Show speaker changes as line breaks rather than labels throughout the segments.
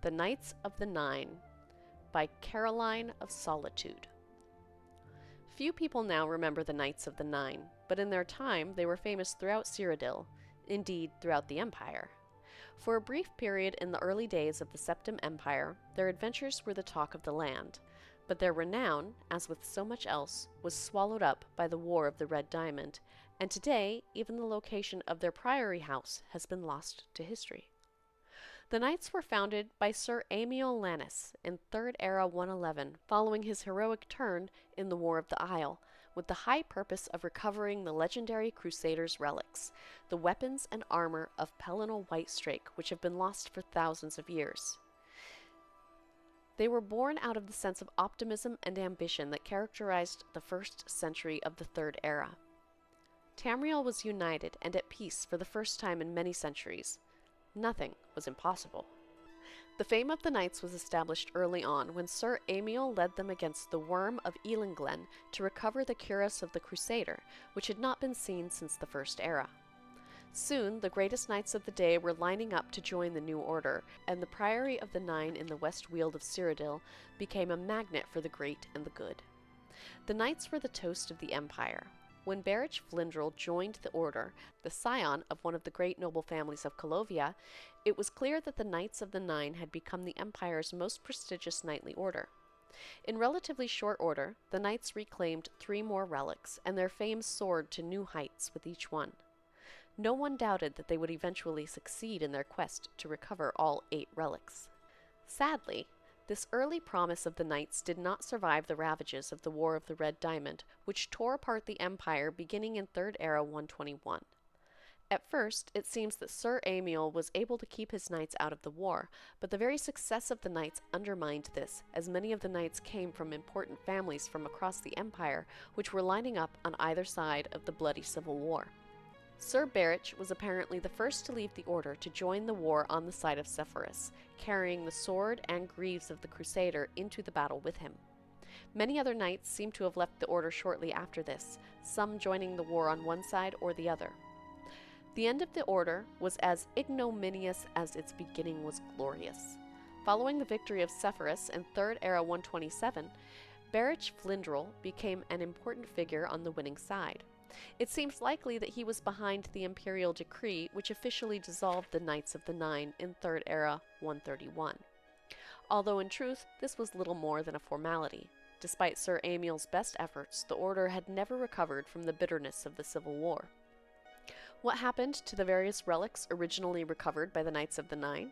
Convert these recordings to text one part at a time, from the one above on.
The Knights of the Nine by Caroline of Solitude. Few people now remember the Knights of the Nine, but in their time they were famous throughout Cyrodiil, indeed throughout the Empire. For a brief period in the early days of the Septim Empire, their adventures were the talk of the land, but their renown, as with so much else, was swallowed up by the War of the Red Diamond, and today even the location of their priory house has been lost to history. The Knights were founded by Sir Amiel Lannis in 3rd Era 111, following his heroic turn in the War of the Isle, with the high purpose of recovering the legendary Crusaders' relics, the weapons and armor of Pelinal Whitestrake, which have been lost for thousands of years. They were born out of the sense of optimism and ambition that characterized the first century of the Third Era. Tamriel was united and at peace for the first time in many centuries. Nothing was impossible. The fame of the Knights was established early on when Sir Amiel led them against the Worm of Elenglen to recover the cuirass of the Crusader, which had not been seen since the First Era. Soon, the greatest knights of the day were lining up to join the new order, and the Priory of the Nine in the West Weald of Cyrodiil became a magnet for the great and the good. The Knights were the toast of the Empire. When Berich Flindrel joined the order, the scion of one of the great noble families of Colovia, it was clear that the Knights of the Nine had become the Empire's most prestigious knightly order. In relatively short order, the Knights reclaimed 3 more relics, and their fame soared to new heights with each one. No one doubted that they would eventually succeed in their quest to recover all 8 relics. Sadly, this early promise of the Knights did not survive the ravages of the War of the Red Diamond, which tore apart the Empire beginning in 3rd Era 121. At first, it seems that Sir Amiel was able to keep his knights out of the war, but the very success of the Knights undermined this, as many of the knights came from important families from across the Empire, which were lining up on either side of the bloody civil war. Sir Berich was apparently the first to leave the Order to join the war on the side of Sepphoris, carrying the sword and greaves of the Crusader into the battle with him. Many other knights seem to have left the Order shortly after this, some joining the war on one side or the other. The end of the Order was as ignominious as its beginning was glorious. Following the victory of Sepphoris in 3rd Era 127, Berich Flindrel became an important figure on the winning side. It seems likely that he was behind the imperial decree which officially dissolved the Knights of the Nine in 3rd Era 131. Although in truth, this was little more than a formality. Despite Sir Amiel's best efforts, the Order had never recovered from the bitterness of the Civil War. What happened to the various relics originally recovered by the Knights of the Nine?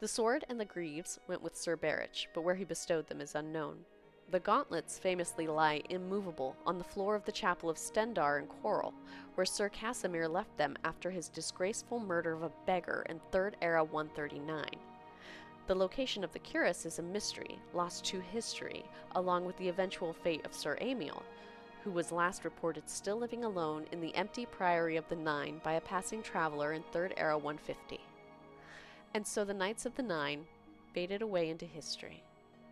The sword and the greaves went with Sir Berich, but where he bestowed them is unknown. The gauntlets famously lie immovable on the floor of the chapel of Stendar in Quarrel, where Sir Casimir left them after his disgraceful murder of a beggar in 3rd Era 139. The location of the cuirass is a mystery, lost to history, along with the eventual fate of Sir Amiel, who was last reported still living alone in the empty Priory of the Nine by a passing traveler in 3rd Era 150. And so the Knights of the Nine faded away into history.